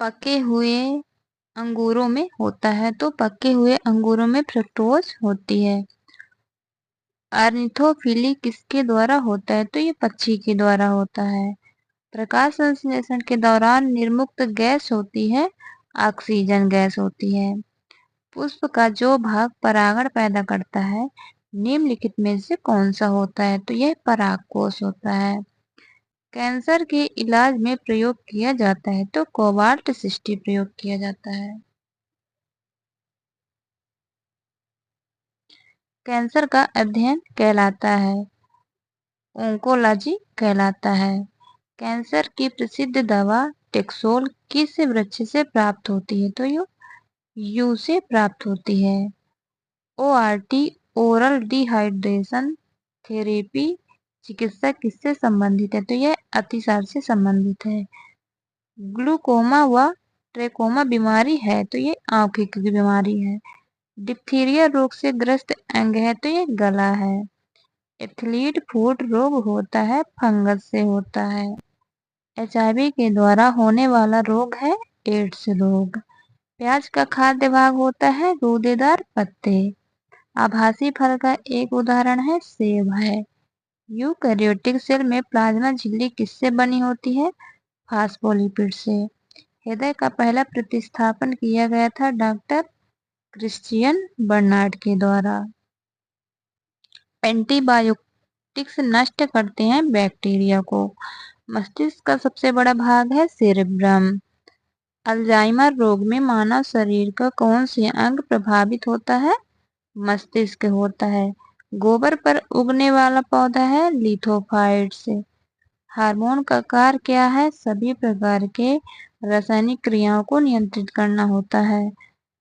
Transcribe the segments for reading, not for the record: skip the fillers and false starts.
पके हुए अंगूरों में होता है, तो पके हुए अंगूरों में फ्रक्टोज होती है। ऑर्निथोफिली किसके द्वारा होता है, तो ये पक्षी के द्वारा होता है। प्रकाश संश्लेषण के दौरान निर्मुक्त गैस होती है, ऑक्सीजन गैस होती है। पुष्प का जो भाग परागण पैदा करता है, निम्नलिखित में से कौन सा होता है, तो यह परागकोश होता है। कैंसर के इलाज में प्रयोग किया जाता है, तो कोबाल्ट 60 प्रयोग किया जाता है। कैंसर का अध्ययन कहलाता है, ओंकोलॉजी कहलाता है। कैंसर की प्रसिद्ध दवा टेक्सोल किस वृक्ष से प्राप्त होती है, तो यू से प्राप्त होती है। ओआरटी ओरल डिहाइड्रेशन थेरेपी चिकित्सा किससे संबंधित है, तो यह अतिसार से संबंधित है। ग्लूकोमा व ट्रेकोमा बीमारी है, तो ये आंखों की बीमारी है। डिप्थीरिया रोग से ग्रस्त अंग है, तो ये गला है। एथलीट फुट रोग होता है, फंगस से होता है। एचआईवी के द्वारा होने वाला रोग है एड्स रोग। प्याज का खाद्य भाग होता है गूदेदार पत्ते। आभासी फल का एक उदाहरण है सेब है। यूकैरियोटिक सेल में प्लाज्मा झिल्ली किससे बनी होती है, फास्फोलिपिड से। हृदय का पहला प्रतिस्थापन किया गया था डॉक्टर क्रिश्चियन बर्नार्ड के द्वारा। एंटीबायोटिक्स नष्ट करते हैं बैक्टीरिया को। मस्तिष्क का सबसे बड़ा भाग है सेरेब्रम। अल्जाइमर रोग में मानव शरीर का कौन से अंग प्रभावित होता है, मस्तिष्क होता है। गोबर पर उगने वाला पौधा है लिथोफाइट्स। हार्मोन का कार्य क्या है, सभी प्रकार के रासायनिक क्रियाओं को नियंत्रित करना होता है।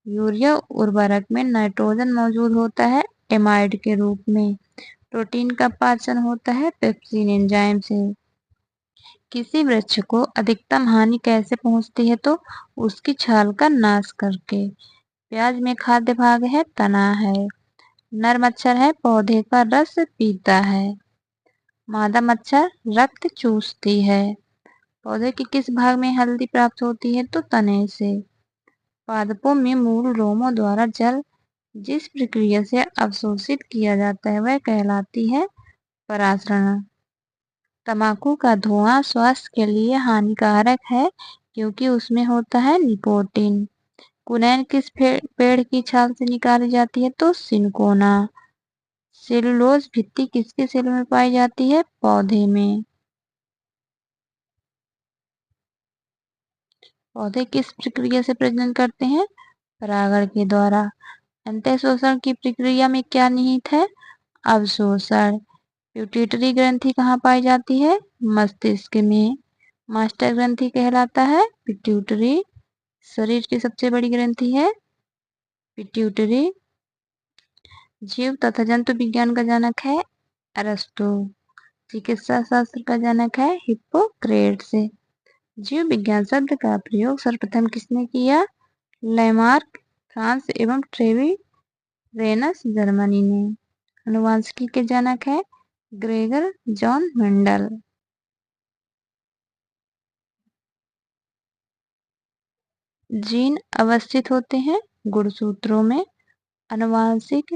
यूरिया उर्वरक में नाइट्रोजन मौजूद होता है एमाइड के रूप में। प्रोटीन का पाचन होता है पेप्सिन एंजाइम से। किसी वृक्ष को अधिकतम हानि कैसे पहुंचती है, तो उसकी छाल का नाश करके। प्याज में खाद्य भाग है तना है। नर मच्छर है, पौधे का रस पीता है। मादा मच्छर रक्त चूसती है। पौधे के किस भाग में हल्दी प्राप्त होती है, तो तने से। पादपों में मूल रोमों द्वारा जल जिस प्रक्रिया से अवशोषित किया जाता है, वह कहलाती है परासरण। तंबाकू का धुआं स्वास्थ्य के लिए हानिकारक है, क्योंकि उसमें होता है निकोटीन। कुनैन किस पेड़ की छाल से निकाली जाती है, तो सिनकोना। सेलुलोज भित्ति किसके सेल में पाई जाती है, पौधे में। पौधे किस प्रक्रिया से प्रजनन करते हैं, परागण के द्वारा। अंतःशोषण की प्रक्रिया में क्या निहित है, अवशोषण। प्यूटिटरी ग्रंथि कहाँ पाई जाती है, मस्तिष्क में। मास्टर ग्रंथि कहलाता है पिट्यूटरी। शरीर की सबसे बड़ी ग्रंथि है पिट्यूटरी। जीव तथा जंतु विज्ञान का जनक है अरस्तु। चिकित्सा शास्त्र का जनक है हिप्पोक्रेट्स। जीव विज्ञान शब्द का प्रयोग सर्वप्रथम किसने किया, लैमार्क फ्रांस एवं ट्रेविरेनस जर्मनी ने। अनुवांशिकी के जनक है ग्रेगर जॉन मेंडल। जीन अवस्थित होते हैं गुणसूत्रों में। अनुवांशिक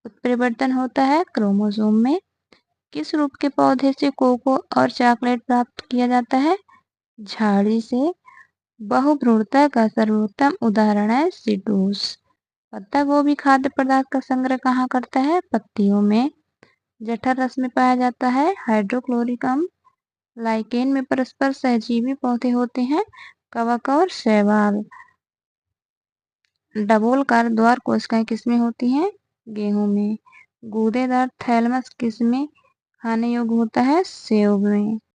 उत्परिवर्तन होता है क्रोमोसोम में। किस रूप के पौधे से कोको और चॉकलेट प्राप्त किया जाता है, झाड़ी से। बहुभ्रूणता का सर्वोत्तम उदाहरण है सीटूस। पत्ता गोभी खाद्य पदार्थ का संग्रह कहाँ करता है, पत्तियों में। जठर रस में पाया जाता है हाइड्रोक्लोरिक अम्ल। लाइकेन में परस्पर सहजीवी पौधे होते हैं कवक और शैवाल। डबोलकार द्वार कोशिकाएं किसमें होती हैं, गेहूं में। गूदेदार थैलमस किसमें खाने योग्य होता है, सेव में।